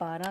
12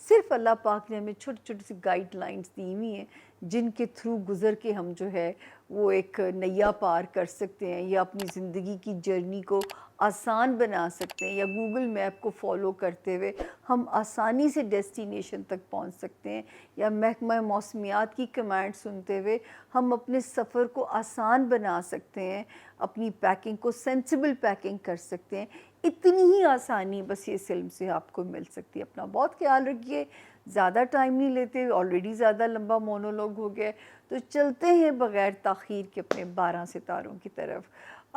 صرف اللہ پاک نے ہمیں چھوٹی چھوٹی سی گائیڈ لائنس دی ہوئی ہیں جن کے تھرو گزر کے ہم جو ہے وہ ایک نیا پار کر سکتے ہیں یا اپنی زندگی کی جرنی کو آسان بنا سکتے ہیں، یا گوگل میپ کو فالو کرتے ہوئے ہم آسانی سے ڈیسٹینیشن تک پہنچ سکتے ہیں، یا محکمہ موسمیات کی کمانڈ سنتے ہوئے ہم اپنے سفر کو آسان بنا سکتے ہیں، اپنی پیکنگ کو سینسیبل پیکنگ کر سکتے ہیں۔ اتنی ہی آسانی بس اس علم سے آپ کو مل سکتی ہے۔ اپنا بہت خیال رکھیے، زیادہ ٹائم نہیں لیتے، آلریڈی زیادہ لمبا مونولوگ ہو گیا، تو چلتے ہیں بغیر تاخیر کے اپنے 12 ستاروں کی طرف۔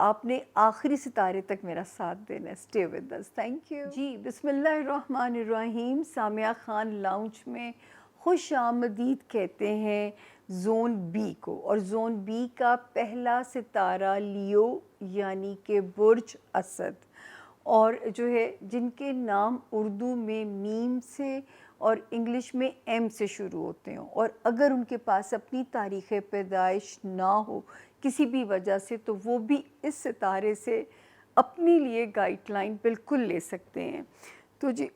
آپ نے آخری ستارے تک میرا ساتھ دینا ہے، stay with us, thank you جی۔ بسم اللہ الرحمن الرحیم۔ سامعہ خان لاؤنج میں خوش آمدید کہتے ہیں زون بی کو، اور زون بی کا پہلا ستارہ لیو یعنی کہ برج اسد، اور جو ہے جن کے نام اردو میں میم سے اور انگلش میں ایم سے شروع ہوتے ہیں، اور اگر ان کے پاس اپنی تاریخ پیدائش نہ ہو کسی بھی وجہ سے تو وہ بھی اس ستارے سے اپنے لیے گائیڈ لائن بالکل لے سکتے ہیں۔ تو جی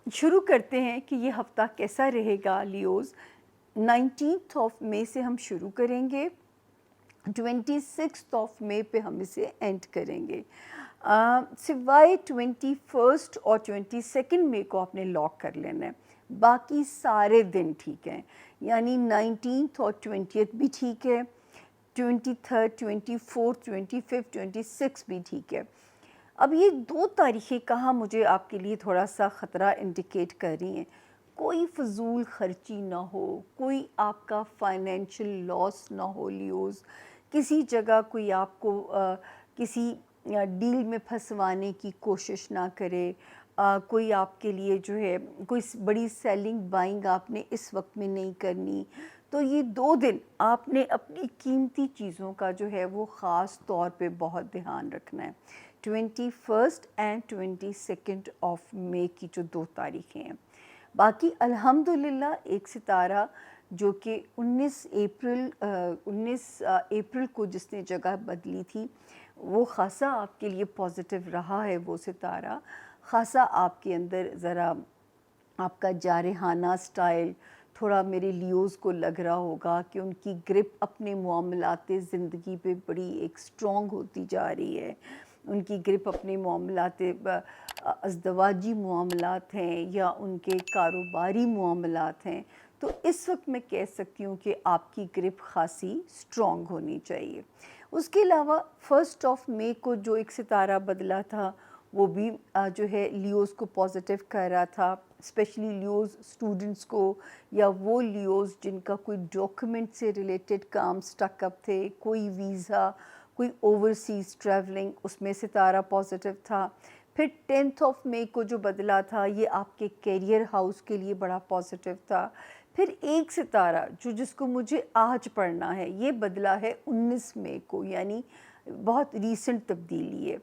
شروع کرتے ہیں کہ یہ ہفتہ کیسا رہے گا لیوز۔ 19 مئی سے ہم شروع کریں گے، 26 مئی پہ ہم اسے اینڈ کریں گے، سوائے 21 اور 22 مئی کو آپ نے لاک کر لینا ہے، باقی سارے دن ٹھیک ہیں، یعنی 19 اور 20 بھی ٹھیک ہے، 23، 24، 25، 26 بھی ٹھیک ہے۔ اب یہ 2 تاریخیں کہاں مجھے آپ کے لیے تھوڑا سا خطرہ انڈیکیٹ کر رہی ہیں، کوئی فضول خرچی نہ ہو، کوئی آپ کا فائنینشیل لاس نہ ہو لیوز، کسی جگہ کوئی آپ کو کسی ڈیل میں پھنسوانے کی کوشش نہ کرے، کوئی آپ کے لیے جو ہے کوئی بڑی سیلنگ بائنگ آپ نے اس وقت میں نہیں کرنی۔ تو یہ 2 دن آپ نے اپنی قیمتی چیزوں کا جو ہے وہ خاص طور پہ بہت دھیان رکھنا ہے، 21 اینڈ 22 مئی کی جو 2 تاریخیں ہیں۔ باقی الحمدللہ ایک ستارہ جو کہ 19 اپریل کو جس نے جگہ بدلی تھی، وہ خاصا آپ کے لیے پازیٹیو رہا ہے، وہ ستارہ خاصا آپ کے اندر ذرا آپ کا جارحانہ سٹائل تھوڑا میرے لیوز کو لگ رہا ہوگا کہ ان کی گرپ اپنے معاملات زندگی پہ بڑی ایک سٹرونگ ہوتی جا رہی ہے، ان کی گرپ اپنے معاملات ازدواجی معاملات ہیں یا ان کے کاروباری معاملات ہیں، تو اس وقت میں کہہ سکتی ہوں کہ آپ کی گرپ خاصی سٹرونگ ہونی چاہیے۔ اس کے علاوہ 1 مئی کو جو ایک ستارہ بدلا تھا وہ بھی جو ہے لیوز کو پازیٹیو کر رہا تھا، اسپیشلی لیوز اسٹوڈنٹس کو، یا وہ لیوز جن کا کوئی ڈاکیومنٹ سے ریلیٹڈ کام سٹک اپ تھے، کوئی ویزا، کوئی اوورسیز ٹریولنگ، اس میں ستارہ پازیٹیو تھا۔ پھر 10 مئی کو جو بدلا تھا یہ آپ کے کیریئر ہاؤس کے لیے بڑا پازیٹیو تھا۔ پھر ایک ستارہ جس کو مجھے آج پڑھنا ہے یہ بدلا ہے 19 مئی کو، یعنی بہت ریسنٹ تبدیلی ہے۔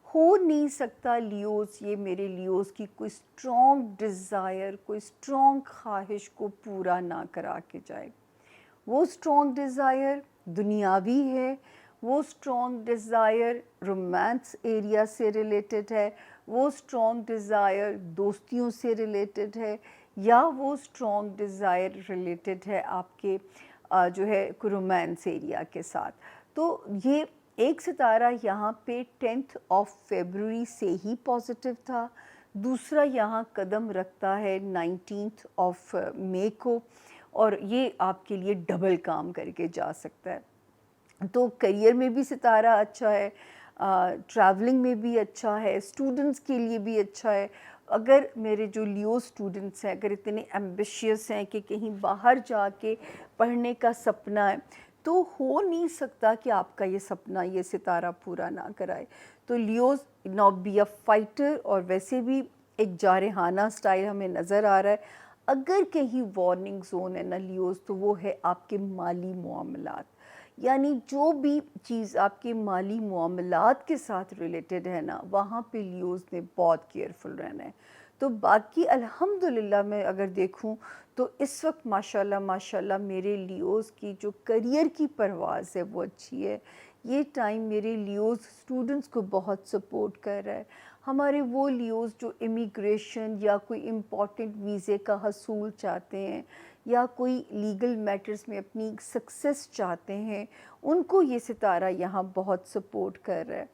ہو نہیں سکتا لیوز، یہ میرے لیوز کی کوئی سٹرونگ ڈیزائر، کوئی سٹرونگ خواہش کو پورا نہ کرا کے جائے۔ وہ سٹرونگ ڈیزائر دنیاوی ہے، وہ سٹرونگ ڈیزائر رومانس ایریا سے ریلیٹڈ ہے، وہ سٹرونگ ڈیزائر دوستیوں سے ریلیٹڈ ہے، یا وہ سٹرونگ ڈیزائر ریلیٹڈ ہے آپ کے جو ہے رومانس ایریا کے ساتھ۔ تو یہ ایک ستارہ یہاں پہ 10 فیبروری سے ہی پازیٹیو تھا، دوسرا یہاں قدم رکھتا ہے 19 مئی کو، اور یہ آپ کے لیے ڈبل کام کر کے جا سکتا ہے۔ تو کریئر میں بھی ستارہ اچھا ہے، ٹریولنگ میں بھی اچھا ہے، اسٹوڈنٹس کے لیے بھی اچھا ہے۔ اگر میرے جو لیو اسٹوڈنٹس ہیں اگر اتنے ایمبیشیس ہیں کہ کہیں باہر جا کے پڑھنے کا سپنا ہے، تو ہو نہیں سکتا کہ آپ کا یہ سپنا یہ ستارہ پورا نہ کرائے۔ تو leaves now be a fighter, اور ویسے بھی ایک جارحانہ سٹائل ہمیں نظر آ رہا ہے۔ اگر کہیں وارننگ زون ہے نا لیوز، تو وہ ہے آپ کے مالی معاملات، یعنی جو بھی چیز آپ کے مالی معاملات کے ساتھ ریلیٹڈ ہے نا، وہاں پہ لیوز نے بہت کیئرفل رہنا ہے۔ تو باقی الحمدللہ میں اگر دیکھوں تو اس وقت ماشاءاللہ ماشاءاللہ میرے لیوز کی جو کریئر کی پرواز ہے وہ اچھی ہے، یہ ٹائم میرے لیوز اسٹوڈنٹس کو بہت سپورٹ کر رہا ہے. ہمارے وہ لیوز جو امیگریشن یا کوئی امپورٹنٹ ویزے کا حصول چاہتے ہیں یا کوئی لیگل میٹرز میں اپنی سکسیس چاہتے ہیں, ان کو یہ ستارہ یہاں بہت سپورٹ کر رہا ہے.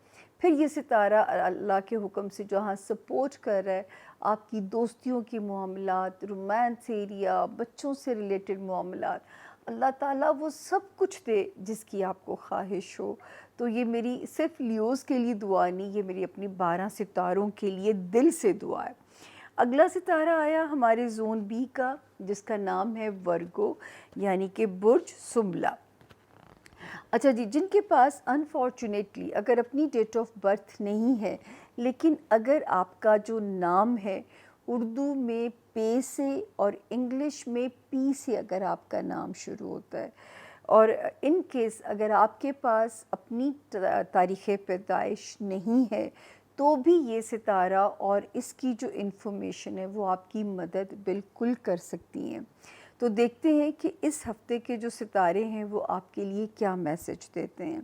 پھر یہ ستارہ اللہ کے حکم سے جہاں سپورٹ کر رہا ہے آپ کی دوستیوں کے معاملات, رومانس ایریا, بچوں سے ریلیٹڈ معاملات, اللہ تعالیٰ وہ سب کچھ دے جس کی آپ کو خواہش ہو. تو یہ میری صرف لیوز کے لیے دعا نہیں, یہ میری اپنی 12 ستاروں کے لیے دل سے دعا ہے. اگلا ستارہ آیا ہمارے زون بی کا, جس کا نام ہے ورگو, یعنی کہ برج سنبلا. اچھا جی, جن کے پاس انفارچونیٹلی اگر اپنی ڈیٹ آف برتھ نہیں ہے, لیکن اگر آپ کا جو نام ہے اردو میں پے سے اور انگلش میں پی سے اگر آپ کا نام شروع ہوتا ہے, اور ان کیس اگر آپ کے پاس اپنی تاریخ پیدائش نہیں ہے, تو بھی یہ ستارہ اور اس کی جو انفارمیشن ہے وہ آپ کی مدد بالکل کر سکتی ہیں. تو دیکھتے ہیں کہ اس ہفتے کے جو ستارے ہیں وہ آپ کے لیے کیا میسج دیتے ہیں.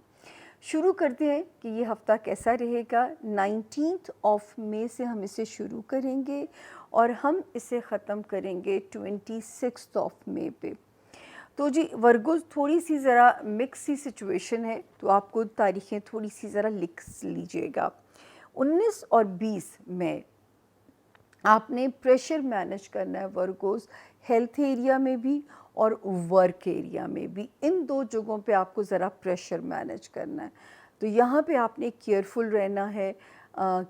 شروع کرتے ہیں کہ یہ ہفتہ کیسا رہے گا. 19 مئی سے ہم اسے شروع کریں گے اور ہم اسے ختم کریں گے 26 مئی پہ. تو جی ورگو تھوڑی سی ذرا مکس سی سچویشن ہے, تو آپ کو تاریخیں تھوڑی سی ذرا لکھ لیجئے گا. 19 اور 20 مئی آپ نے پریشر مینیج کرنا ہے ورگوز, ہیلتھ ایریا میں بھی اور ورک ایریا میں بھی. ان دو جگہوں پہ آپ کو ذرا پریشر مینیج کرنا ہے. تو یہاں پہ آپ نے کیئرفل رہنا ہے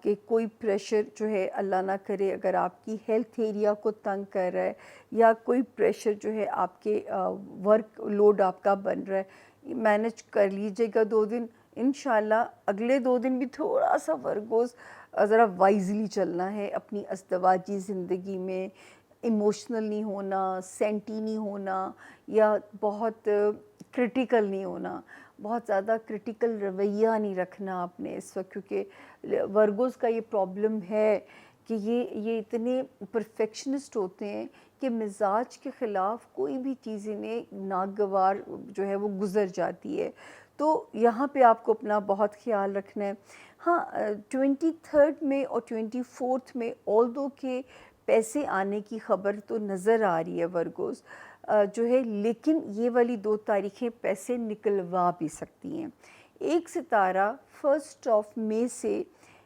کہ کوئی پریشر جو ہے اللہ نہ کرے اگر آپ کی ہیلتھ ایریا کو تنگ کر رہا ہے, یا کوئی پریشر جو ہے آپ کے ورک لوڈ آپ کا بن رہا ہے, مینیج کر لیجئے گا 2 دن. انشاءاللہ اگلے 2 دن بھی تھوڑا سا ورگوز ذرا وائزلی چلنا ہے اپنی ازدواجی زندگی میں. ایموشنل نہیں ہونا, سینٹی نہیں ہونا, یا بہت کرٹیکل نہیں ہونا. بہت زیادہ کرٹیکل رویہ نہیں رکھنا آپ نے اس وقت, کیونکہ ورگوز کا یہ پرابلم ہے کہ یہ اتنے پرفیکشنسٹ ہوتے ہیں کہ مزاج کے خلاف کوئی بھی چیز انہیں ناگوار جو ہے وہ گزر جاتی ہے. تو یہاں پہ آپ کو اپنا بہت خیال رکھنا ہے. ہاں 23 میں اور 24 میں آلدو کے پیسے آنے کی خبر تو نظر آ رہی ہے ورگوز جو ہے, لیکن یہ والی 2 تاریخیں پیسے نکلوا بھی سکتی ہیں. ایک ستارہ 1 مئی سے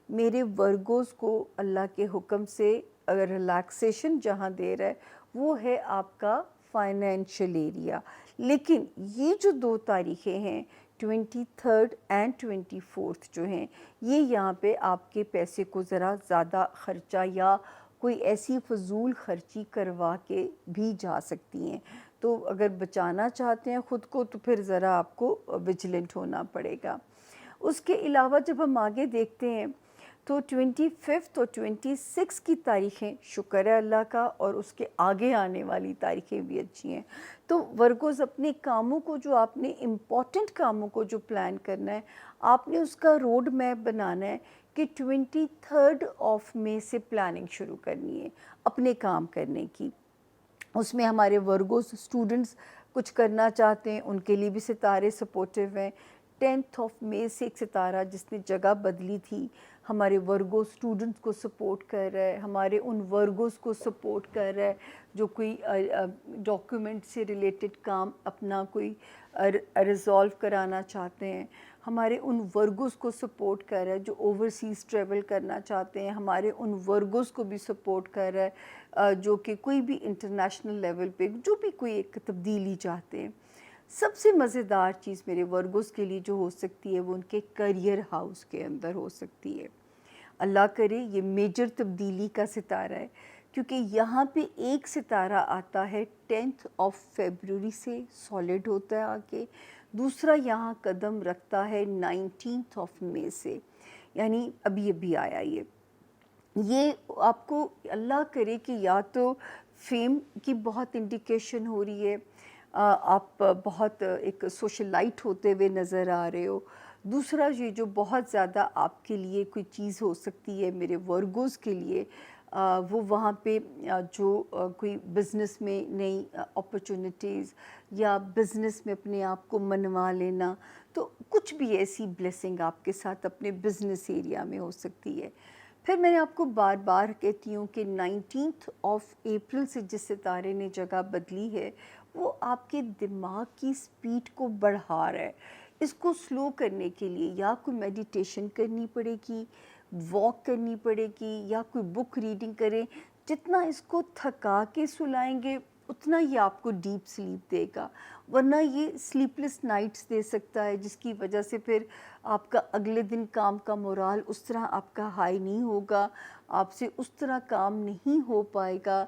میرے ورگوز کو اللہ کے حکم سے اگر ریلیکسیشن جہاں دے رہا ہے وہ ہے آپ کا فائنینشل ایریا. لیکن یہ جو 2 تاریخیں ہیں 23 اینڈ 24 جو ہیں, یہ یہاں پہ آپ کے پیسے کو ذرا زیادہ خرچہ یا کوئی ایسی فضول خرچی کروا کے بھی جا سکتی ہیں. تو اگر بچانا چاہتے ہیں خود کو تو پھر ذرا آپ کو ویجیلنٹ ہونا پڑے گا. اس کے علاوہ جب ہم آگے دیکھتے ہیں تو 25 اور 26 کی تاریخیں شکر ہے اللہ کا, اور اس کے آگے آنے والی تاریخیں بھی اچھی ہیں. تو ورگوز اپنے کاموں کو, جو آپ نے امپورٹنٹ کاموں کو جو پلان کرنا ہے, آپ نے اس کا روڈ میپ بنانا ہے کہ 23 مئی سے پلاننگ شروع کرنی ہے اپنے کام کرنے کی. اس میں ہمارے ورگوز اسٹوڈنٹس کچھ کرنا چاہتے ہیں, ان کے لیے بھی ستارے سپورٹیو ہیں. 10 مئی سے ایک ستارہ جس نے جگہ بدلی تھی ہمارے ورگو اسٹوڈنٹس کو سپورٹ کر رہا ہے, ہمارے ان ورگوز کو سپورٹ کر رہا ہے جو کوئی ڈاکیومنٹ سے ریلیٹڈ کام اپنا کوئی ریزالو کرانا چاہتے ہیں. ہمارے ان ورگوز کو سپورٹ کر رہا ہے جو اوورسیز ٹریول کرنا چاہتے ہیں. ہمارے ان ورگوز کو بھی سپورٹ کر رہا ہے جو کہ کوئی بھی انٹرنیشنل لیول پہ جو بھی کوئی ایک تبدیلی چاہتے ہیں. سب سے مزیدار چیز میرے ورگوز کے لیے جو ہو سکتی ہے وہ ان کے کریئر ہاؤس کے اندر ہو سکتی ہے. اللہ کرے یہ میجر تبدیلی کا ستارہ ہے, کیونکہ یہاں پہ ایک ستارہ آتا ہے 10 فیبروری سے سالڈ ہوتا ہے آگے, دوسرا یہاں قدم رکھتا ہے 19 مئی سے, یعنی ابھی آیا. یہ آپ کو اللہ کرے کہ یا تو فیم کی بہت انڈیکیشن ہو رہی ہے, آپ بہت ایک سوشلائٹ ہوتے ہوئے نظر آ رہے ہو. دوسرا یہ جو بہت زیادہ آپ کے لیے کوئی چیز ہو سکتی ہے میرے ورگوز کے لیے, وہ وہاں پہ جو کوئی بزنس میں نئی اپرچونٹیز یا بزنس میں اپنے آپ کو منوا لینا, تو کچھ بھی ایسی بلیسنگ آپ کے ساتھ اپنے بزنس ایریا میں ہو سکتی ہے۔ پھر میں نے آپ کو بار بار کہتی ہوں کہ 19 اپریل سے جس ستارے نے جگہ بدلی ہے وہ آپ کے دماغ کی سپیڈ کو بڑھا رہا ہے۔ اس کو سلو کرنے کے لیے یا کوئی میڈیٹیشن کرنی پڑے گی، واک کرنی پڑے گی، یا کوئی بک ریڈنگ کریں۔ جتنا اس کو تھکا کے سلائیں گے اتنا ہی آپ کو ڈیپ سلیپ دے گا، ورنہ یہ سلیپ لیس نائٹس دے سکتا ہے، جس کی وجہ سے پھر آپ کا اگلے دن کام کا مورال اس طرح آپ کا ہائی نہیں ہوگا، آپ سے اس طرح کام نہیں ہو پائے گا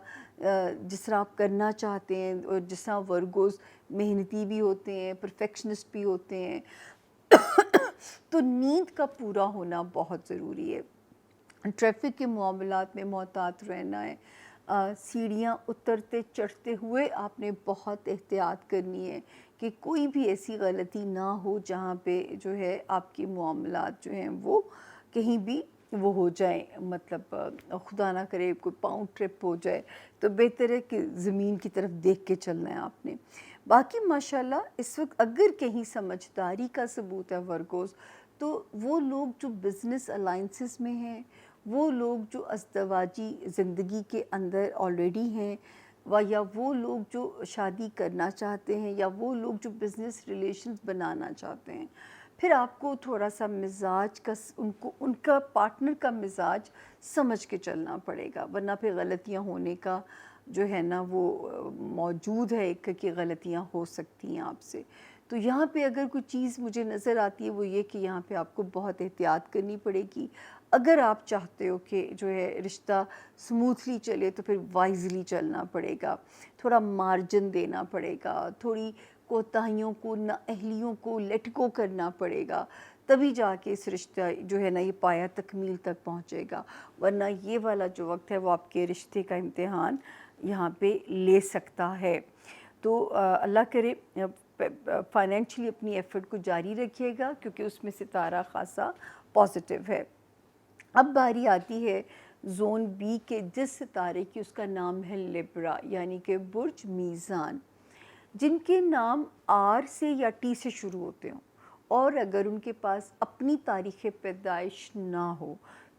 جس طرح آپ کرنا چاہتے ہیں۔ اور جس طرح ورگوز محنتی بھی ہوتے ہیں، پرفیکشنسٹ بھی ہوتے ہیں، تو نیند کا پورا ہونا بہت ضروری ہے۔ ٹریفک کے معاملات میں محتاط رہنا ہے۔ سیڑھیاں اترتے چڑھتے ہوئے آپ نے بہت احتیاط کرنی ہے کہ کوئی بھی ایسی غلطی نہ ہو جہاں پہ جو ہے آپ کے معاملات جو ہیں وہ کہیں بھی وہ ہو جائیں، مطلب خدا نہ کرے کوئی پاؤں ٹرپ ہو جائے، تو بہتر ہے کہ زمین کی طرف دیکھ کے چلنا ہے آپ نے۔ باقی ماشاءاللہ اس وقت اگر کہیں سمجھداری کا ثبوت ہے ورگوز، تو وہ لوگ جو بزنس الائنسز میں ہیں، وہ لوگ جو ازدواجی زندگی کے اندر آلریڈی ہیں، یا وہ لوگ جو شادی کرنا چاہتے ہیں، یا وہ لوگ جو بزنس ریلیشنز بنانا چاہتے ہیں، پھر آپ کو تھوڑا سا مزاج کا ان کا پارٹنر کا مزاج سمجھ کے چلنا پڑے گا، ورنہ پھر غلطیاں ہونے کا جو ہے نا وہ موجود ہے کہ غلطیاں ہو سکتی ہیں آپ سے۔ تو یہاں پہ اگر کوئی چیز مجھے نظر آتی ہے وہ یہ کہ یہاں پہ آپ کو بہت احتیاط کرنی پڑے گی۔ اگر آپ چاہتے ہو کہ جو ہے رشتہ سموتھلی چلے تو پھر وائزلی چلنا پڑے گا، تھوڑا مارجن دینا پڑے گا، تھوڑی کوتاہیوں کو، نااہلیوں کو لیٹ گو کرنا پڑے گا، تبھی جا کے اس رشتہ جو ہے نا یہ پایا تکمیل تک پہنچے گا، ورنہ یہ والا جو وقت ہے وہ آپ کے رشتے کا امتحان یہاں پہ لے سکتا ہے۔ تو اللہ کرے فائنینشلی اپنی ایفرٹ کو جاری رکھیے گا، کیونکہ اس میں ستارہ خاصا پازیٹیو ہے۔ اب باری آتی ہے زون بی کے جس ستارے کی، اس کا نام ہے لیبرا، یعنی کہ برج میزان، جن کے نام آر سے یا ٹی سے شروع ہوتے ہوں، اور اگر ان کے پاس اپنی تاریخ پیدائش نہ ہو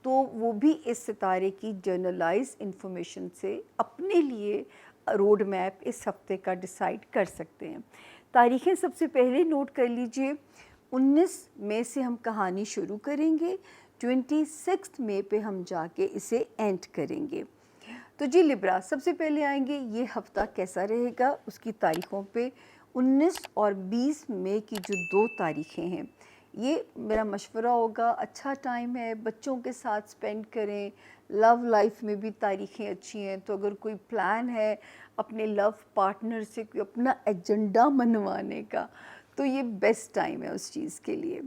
تو وہ بھی اس ستارے کی جرنلائز انفارمیشن سے اپنے لیے روڈ میپ اس ہفتے کا ڈیسائیڈ کر سکتے ہیں۔ تاریخیں سب سے پہلے نوٹ کر لیجئے۔ 19 مئی سے ہم کہانی شروع کریں گے، 26 مئی پہ ہم جا کے اسے اینڈ کریں گے۔ تو جی لبرا سب سے پہلے آئیں گے، یہ ہفتہ کیسا رہے گا اس کی تاریخوں پہ۔ 19 اور 20 مئی کی جو 2 تاریخیں ہیں، یہ میرا مشورہ ہوگا، اچھا ٹائم ہے، بچوں کے ساتھ سپینڈ کریں۔ لو لائف میں بھی تاریخیں اچھی ہیں، تو اگر کوئی پلان ہے اپنے لو پارٹنر سے کوئی اپنا ایجنڈا منوانے کا تو یہ بیسٹ ٹائم ہے اس چیز کے لیے۔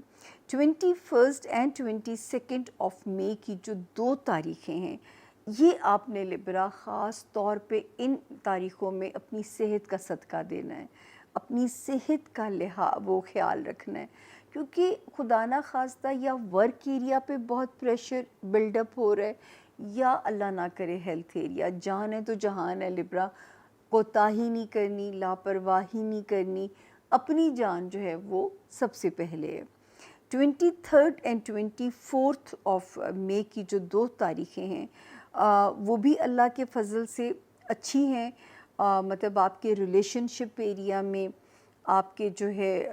21 اینڈ 22 آف مئی کی جو 2 تاریخیں ہیں، یہ آپ نے لبرا خاص طور پہ ان تاریخوں میں اپنی صحت کا صدقہ دینا ہے، اپنی صحت کا وہ خیال رکھنا ہے، کیونکہ خدا نہ خواستہ یا ورک ایریا پہ بہت پریشر بلڈ اپ ہو رہا ہے، یا اللہ نہ کرے ہیلتھ ایریا۔ جان ہے تو جہان ہے لبرا، کوتاہی نہیں کرنی، لاپرواہی نہیں کرنی، اپنی جان جو ہے وہ سب سے پہلے ہے۔ 23 اینڈ 24 آف مئی کی جو 2 تاریخیں ہیں، وہ بھی اللہ کے فضل سے اچھی ہیں، مطلب آپ کے ریلیشن شپ ایریا میں، آپ کے جو ہے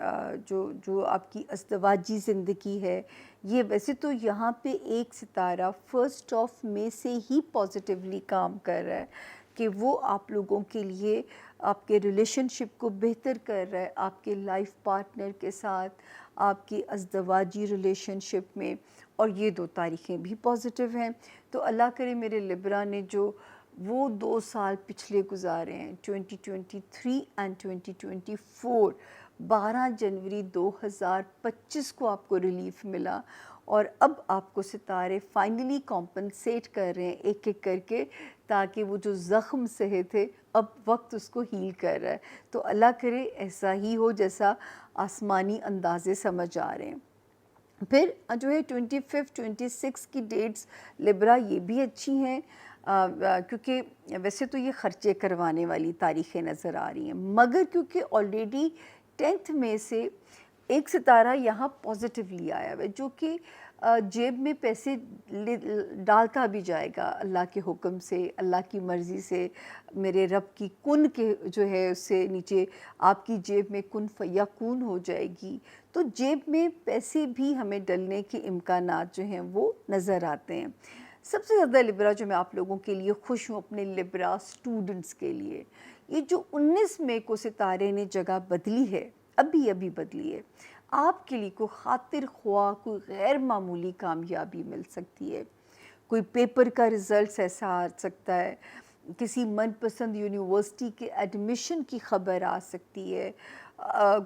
جو آپ کی ازدواجی زندگی ہے، یہ ویسے تو یہاں پہ ایک ستارہ 1 آف مئی سے ہی پازیٹیولی کام کر رہا ہے کہ وہ آپ لوگوں کے لیے آپ کے ریلیشن شپ کو بہتر کر رہا ہے، آپ کے لائف پارٹنر کے ساتھ، آپ کی ازدواجی ریلیشن شپ میں، اور یہ 2 تاریخیں بھی پازیٹیو ہیں۔ تو اللہ کرے میرے لبرا نے جو وہ 2 سال پچھلے گزارے ہیں، 2023 اینڈ 2024، 12 جنوری 2025 کو آپ کو ریلیف ملا، اور اب آپ کو ستارے فائنلی کمپنسیٹ کر رہے ہیں ایک ایک کر کے، تاکہ وہ جو زخم سہے تھے اب وقت اس کو ہیل کر رہا ہے۔ تو اللہ کرے ایسا ہی ہو جیسا آسمانی اندازے سمجھ آ رہے ہیں۔ پھر جو ہے 25 26 کی ڈیٹس لبرا یہ بھی اچھی ہیں، کیونکہ ویسے تو یہ خرچے کروانے والی تاریخیں نظر آ رہی ہیں، مگر کیونکہ آلریڈی 10 مئی سے ایک ستارہ یہاں پازیٹیولی آیا ہوا ہے جو کہ جیب میں پیسے ڈالتا بھی جائے گا اللہ کے حکم سے، اللہ کی مرضی سے، میرے رب کی کن کے جو ہے اس سے نیچے آپ کی جیب میں کن فیکون ہو جائے گی، تو جیب میں پیسے بھی ہمیں ڈلنے کے امکانات جو ہیں وہ نظر آتے ہیں۔ سب سے زیادہ لبرا جو میں آپ لوگوں کے لیے خوش ہوں اپنے لبرا سٹوڈنٹس کے لیے، یہ جو 19 مئی کو ستارے نے جگہ بدلی ہے، ابھی بدلی ہے، آپ کے لیے کوئی خاطر خواہ کوئی غیر معمولی کامیابی مل سکتی ہے۔ کوئی پیپر کا رزلٹس ایسا آ سکتا ہے، کسی من پسند یونیورسٹی کے ایڈمیشن کی خبر آ سکتی ہے،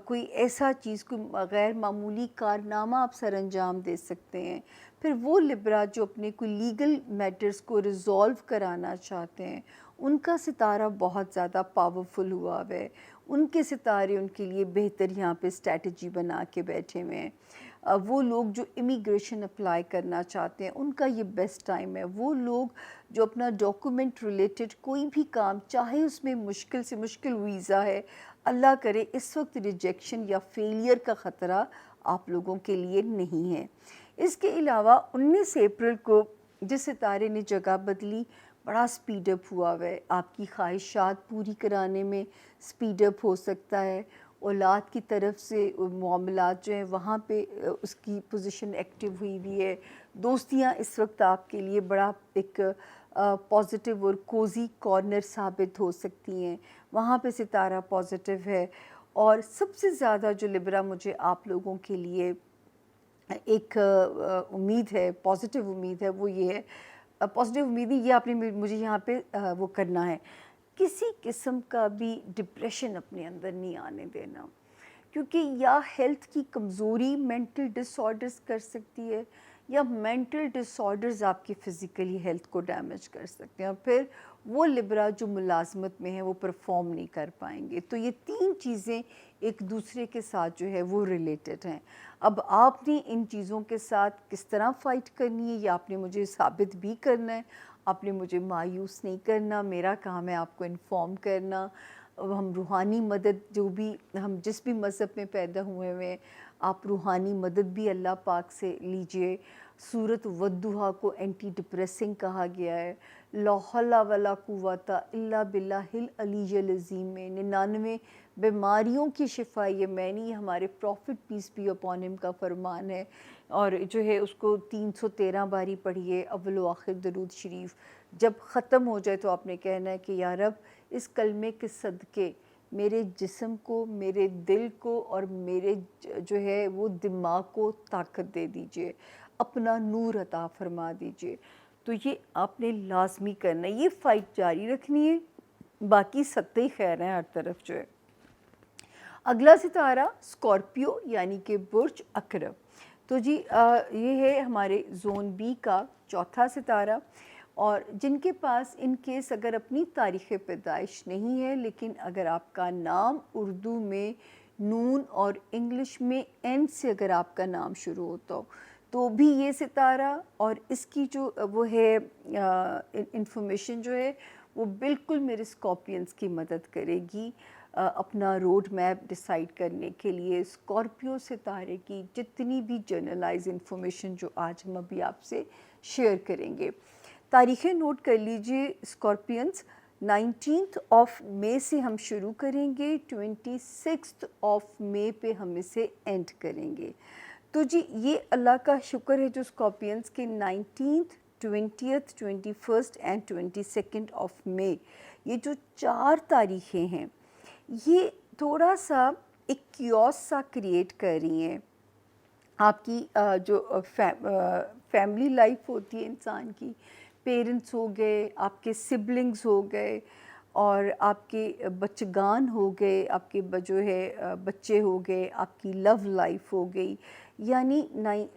کوئی ایسا چیز، کوئی غیر معمولی کارنامہ آپ سر انجام دے سکتے ہیں۔ پھر وہ لبرا جو اپنے کوئی لیگل میٹرز کو ریزولو کرانا چاہتے ہیں، ان کا ستارہ بہت زیادہ پاورفل ہوا ہے، ان کے ستارے ان کے لیے بہتر یہاں پہ اسٹریٹجی بنا کے بیٹھے ہوئے ہیں۔ وہ لوگ جو امیگریشن اپلائی کرنا چاہتے ہیں ان کا یہ بیسٹ ٹائم ہے۔ وہ لوگ جو اپنا ڈاکومنٹ ریلیٹڈ کوئی بھی کام، چاہے اس میں مشکل سے مشکل ویزا ہے، اللہ کرے اس وقت ریجیکشن یا فیلئر کا خطرہ آپ لوگوں کے لیے نہیں ہے۔ اس کے علاوہ 19 اپریل کو جس ستارے نے جگہ بدلی، بڑا سپیڈ اپ ہوا ہے، آپ کی خواہشات پوری کرانے میں سپیڈ اپ ہو سکتا ہے، اولاد کی طرف سے معاملات جو ہیں وہاں پہ اس کی پوزیشن ایکٹیو ہوئی بھی ہے، دوستیاں اس وقت آپ کے لیے بڑا ایک پازیٹیو اور کوزی کارنر ثابت ہو سکتی ہیں، وہاں پہ ستارہ پازیٹیو ہے۔ اور سب سے زیادہ جو لبرا مجھے آپ لوگوں کے لیے ایک امید ہے، پازیٹیو امید ہے، وہ یہ ہے، پازیٹیو امید نہیں، یہ آپ نے مجھے یہاں پہ وہ کرنا ہے، کسی قسم کا بھی ڈپریشن اپنے اندر نہیں آنے دینا، کیونکہ یا ہیلتھ کی کمزوری مینٹل ڈس آرڈرز کر سکتی ہے، یا مینٹل ڈس آرڈرز آپ کی فزیکلی ہیلتھ کو ڈیمیج کر سکتے ہیں، اور پھر وہ لبرا جو ملازمت میں ہیں وہ پرفارم نہیں کر پائیں گے۔ تو یہ تین چیزیں ایک دوسرے کے ساتھ جو ہے وہ ریلیٹڈ ہیں۔ اب آپ نے ان چیزوں کے ساتھ کس طرح فائٹ کرنی ہے یہ آپ نے مجھے ثابت بھی کرنا ہے، آپ نے مجھے مایوس نہیں کرنا، میرا کام ہے آپ کو انفارم کرنا۔ ہم روحانی مدد جو بھی، ہم جس بھی مذہب میں پیدا ہوئے ہیں، آپ روحانی مدد بھی اللہ پاک سے لیجئے۔ سورۃ والضحیٰ کو اینٹی ڈپریسنگ کہا گیا ہے، لا حول ولا قوۃ الا باللہ العلی العظیم میں 99 بیماریوں کی شفا یمینی، یہ ہمارے profit piece be upon him کا فرمان ہے، اور جو ہے اس کو 313 باری پڑھیے، اول و آخر درود شریف۔ جب ختم ہو جائے تو آپ نے کہنا ہے کہ یا رب اس کلمے کے صدقے میرے جسم کو، میرے دل کو اور میرے جو ہے وہ دماغ کو طاقت دے دیجئے، اپنا نور عطا فرما دیجئے۔ تو یہ آپ نے لازمی کرنا ہے، یہ فائٹ جاری رکھنی ہے، باقی ستے خیر ہیں ہر طرف جو ہے۔ اگلا ستارہ اسکارپیو یعنی کہ برج عقرب، تو جی یہ ہے ہمارے زون بی کا چوتھا ستارہ، اور جن کے پاس ان کیس اگر اپنی تاریخ پیدائش نہیں ہے، لیکن اگر آپ کا نام اردو میں نون اور انگلش میں این سے اگر آپ کا نام شروع ہوتا ہو تو بھی یہ ستارہ اور اس کی جو وہ ہے انفارمیشن جو ہے وہ بالکل میرے اسکارپینس کی مدد کرے گی اپنا روڈ میپ ڈیسائیڈ کرنے کے لیے۔ اسکارپیو ستارے کی جتنی بھی جرنلائز انفارمیشن جو آج ہم ابھی آپ سے شیئر کریں گے، تاریخیں نوٹ کر لیجئے اسکارپینس۔ 19 مئی سے ہم شروع کریں گے، 26 مئی پہ ہم اسے اینڈ کریں گے۔ تو جی یہ اللہ کا شکر ہے جو اسکارپینس کے 19th 20th 21st اینڈ 22 مئی، یہ جو 4 تاریخیں ہیں یہ تھوڑا سا ایک کیوس سا کریٹ کر رہی ہیں۔ آپ کی جو فیملی لائف ہوتی ہے انسان کی، پیرنٹس ہو گئے، آپ کے سبلنگز ہو گئے، اور آپ کے بچگان ہو گئے، آپ کے جو ہے بچے ہو گئے، آپ کی لو لائف ہو گئی، یعنی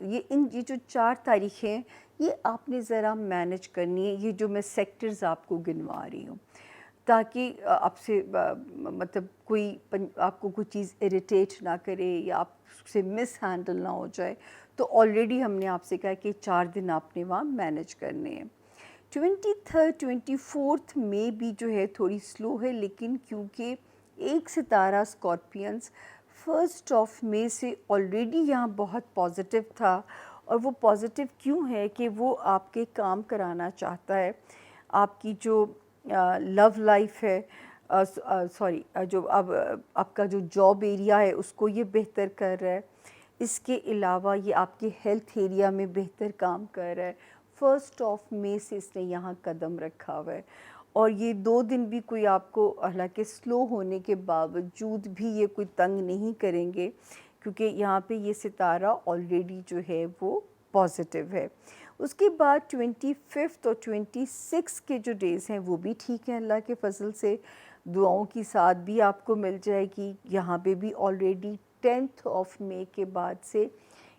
یہ جو 4 تاریخیں یہ آپ نے ذرا مینج کرنی ہے، یہ جو میں سیکٹرز آپ کو گنوا رہی ہوں، تاکہ آپ سے مطلب کوئی آپ کو کوئی چیز اریٹیٹ نہ کرے یا آپ سے مس ہینڈل نہ ہو جائے۔ تو آلریڈی ہم نے آپ سے کہا کہ 4 دن آپ نے وہاں مینج کرنے ہیں۔ 23rd 24th مئی بھی جو ہے تھوڑی سلو ہے، لیکن کیونکہ ایک ستارہ اسکارپینس 1 سے آلریڈی یہاں بہت پازیٹیو تھا، اور وہ پازیٹیو کیوں ہے کہ وہ آپ کے کام کرانا چاہتا ہے، آپ کی جو لو لائف ہے، سوری جو اب آپ کا جو جاب ایریا ہے اس کو یہ بہتر کر رہا ہے. اس کے علاوہ یہ آپ کے ہیلتھ ایریا میں بہتر کام کر رہا ہے. 1 سے اس نے یہاں قدم رکھا ہوا ہے، اور یہ 2 دن بھی کوئی آپ کو حالانکہ سلو ہونے کے باوجود بھی یہ کوئی تنگ نہیں کریں گے، کیونکہ یہاں پہ یہ ستارہ آلریڈی جو ہے وہ پازیٹیو ہے. اس کے بعد 25 اور 26 کے جو ڈیز ہیں وہ بھی ٹھیک ہیں اللہ کے فضل سے، دعاؤں کی ساتھ بھی آپ کو مل جائے گی. یہاں پہ بھی آلریڈی 10 مئی کے بعد سے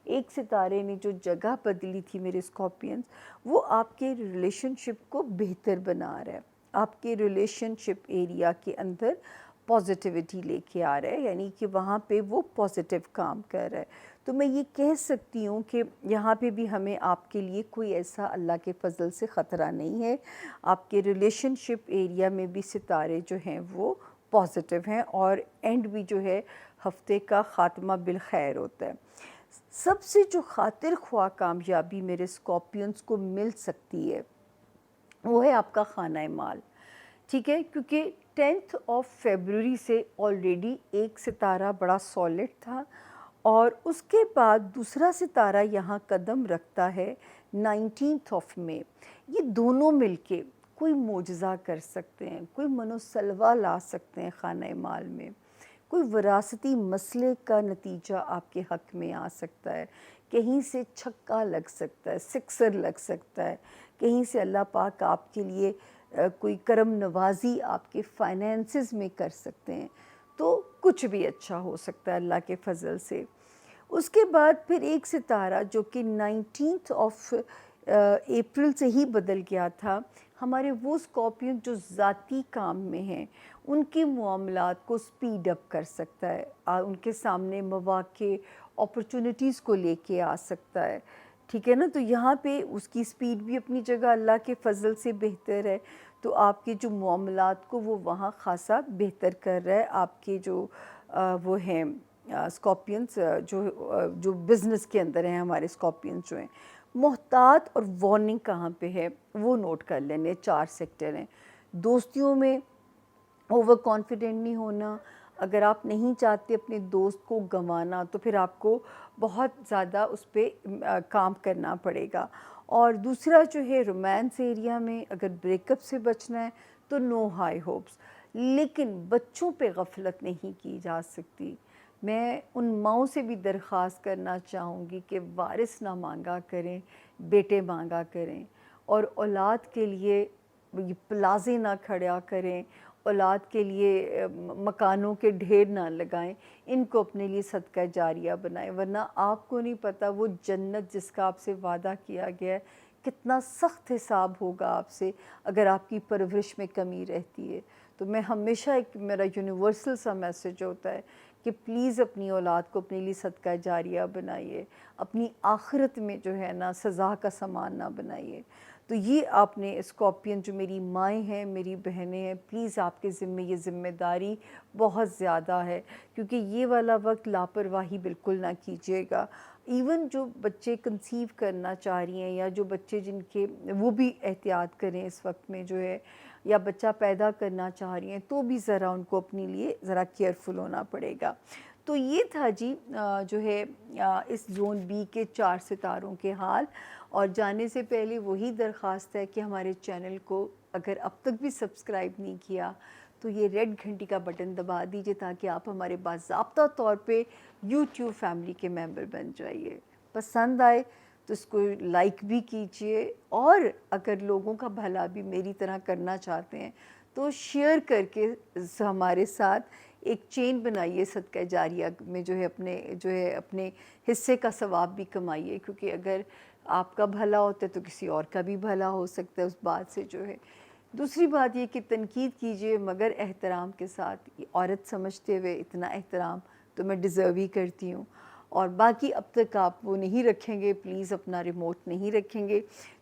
ایک ستارے نے جو جگہ بدلی تھی میرے اسکارپینز، وہ آپ کے ریلیشن شپ کو بہتر بنا رہا ہے، آپ کے ریلیشن شپ ایریا کے اندر پازیٹیوٹی لے کے آ رہا ہے، یعنی کہ وہاں پہ وہ پازیٹیو کام کر رہا ہے. تو میں یہ کہہ سکتی ہوں کہ یہاں پہ بھی ہمیں آپ کے لیے کوئی ایسا اللہ کے فضل سے خطرہ نہیں ہے. آپ کے ریلیشن شپ ایریا میں بھی ستارے جو ہیں وہ پازیٹیو ہیں، اور اینڈ بھی جو ہے ہفتے کا خاتمہ بالخیر ہوتا ہے. سب سے جو خاطر خواہ کامیابی میرے اسکارپینز کو مل سکتی ہے وہ ہے آپ کا خانہ مال، ٹھیک ہے، کیونکہ 10 فیبروری سے آلریڈی ایک ستارہ بڑا سالڈ تھا، اور اس کے بعد دوسرا ستارہ یہاں قدم رکھتا ہے 19 مئی. یہ دونوں مل کے کوئی معجزہ کر سکتے ہیں، کوئی منوسلوا لا سکتے ہیں خانہ مال میں، کوئی وراثتی مسئلے کا نتیجہ آپ کے حق میں آ سکتا ہے، کہیں سے چھکا لگ سکتا ہے، سکسر لگ سکتا ہے، کہیں سے اللہ پاک آپ کے لیے کوئی کرم نوازی آپ کے فائنینسز میں کر سکتے ہیں. تو کچھ بھی اچھا ہو سکتا ہے اللہ کے فضل سے. اس کے بعد پھر ایک ستارہ جو کہ 19 اپریل سے ہی بدل گیا تھا، ہمارے وہ اسکارپین جو ذاتی کام میں ہیں ان کے معاملات کو سپیڈ اپ کر سکتا ہے، ان کے سامنے مواقع اپرچونٹیز کو لے کے آ سکتا ہے، ٹھیک ہے نا. تو یہاں پہ اس کی سپیڈ بھی اپنی جگہ اللہ کے فضل سے بہتر ہے، تو آپ کے جو معاملات کو وہ وہاں خاصا بہتر کر رہا ہے. آپ کے جو وہ ہیں اسکارپینز جو بزنس کے اندر ہیں، ہمارے اسکارپینز جو ہیں، محتاط اور وارننگ کہاں پہ ہے وہ نوٹ کر لینے. 4 سیکٹر ہیں. دوستیوں میں اوور کانفیڈنٹ نہیں ہونا. اگر آپ نہیں چاہتے اپنے دوست کو گنوانا تو پھر آپ کو بہت زیادہ اس پہ کام کرنا پڑے گا. اور دوسرا جو ہے رومانس ایریا میں اگر بریک اپ سے بچنا ہے تو نو ہائی ہوپس، لیکن بچوں پہ غفلت نہیں کی جا سکتی. میں ان ماؤں سے بھی درخواست کرنا چاہوں گی کہ وارث نہ مانگا کریں، بیٹے مانگا کریں، اور اولاد کے لیے پلازے نہ کھڑا کریں، اولاد کے لیے مکانوں کے ڈھیر نہ لگائیں، ان کو اپنے لیے صدقہ جاریہ بنائیں، ورنہ آپ کو نہیں پتہ وہ جنت جس کا آپ سے وعدہ کیا گیا ہے کتنا سخت حساب ہوگا آپ سے اگر آپ کی پرورش میں کمی رہتی ہے. تو میں ہمیشہ ایک میرا یونیورسل سا میسیج ہوتا ہے کہ پلیز اپنی اولاد کو اپنے لیے صدقہ جاریہ بنائیے، اپنی آخرت میں جو ہے نا سزا کا سامان نہ بنائیے. تو یہ آپ نے اسکارپین جو میری مائیں ہیں، میری بہنیں ہیں، پلیز آپ کے ذمے یہ ذمہ داری بہت زیادہ ہے، کیونکہ یہ والا وقت لاپرواہی بالکل نہ کیجیے گا. ایون جو بچے کنسیو کرنا چاہ رہی ہیں یا جو بچے جن کے وہ بھی احتیاط کریں اس وقت میں جو ہے، یا بچہ پیدا کرنا چاہ رہی ہیں تو بھی ذرا ان کو اپنے لیے ذرا کیئرفل ہونا پڑے گا. تو یہ تھا جی جو ہے اس زون بی کے 4 ستاروں کے حال. اور جانے سے پہلے وہی درخواست ہے کہ ہمارے چینل کو اگر اب تک بھی سبسکرائب نہیں کیا تو یہ ریڈ گھنٹی کا بٹن دبا دیجئے تاکہ آپ ہمارے باضابطہ طور پہ یوٹیوب فیملی کے ممبر بن جائیے. پسند آئے تو اس کو لائک بھی کیجئے، اور اگر لوگوں کا بھلا بھی میری طرح کرنا چاہتے ہیں تو شیئر کر کے ہمارے ساتھ ایک چین بنائیے صدقہ جاریہ میں، جو ہے اپنے حصے کا ثواب بھی کمائیے، کیونکہ اگر آپ کا بھلا ہوتا ہے تو کسی اور کا بھی بھلا ہو سکتا ہے اس بات سے جو ہے. دوسری بات یہ کہ تنقید کیجئے مگر احترام کے ساتھ، عورت سمجھتے ہوئے اتنا احترام تو میں ڈیزرو ہی کرتی ہوں. اور باقی اب تک آپ وہ نہیں رکھیں گے، پلیز اپنا ریموٹ نہیں رکھیں گے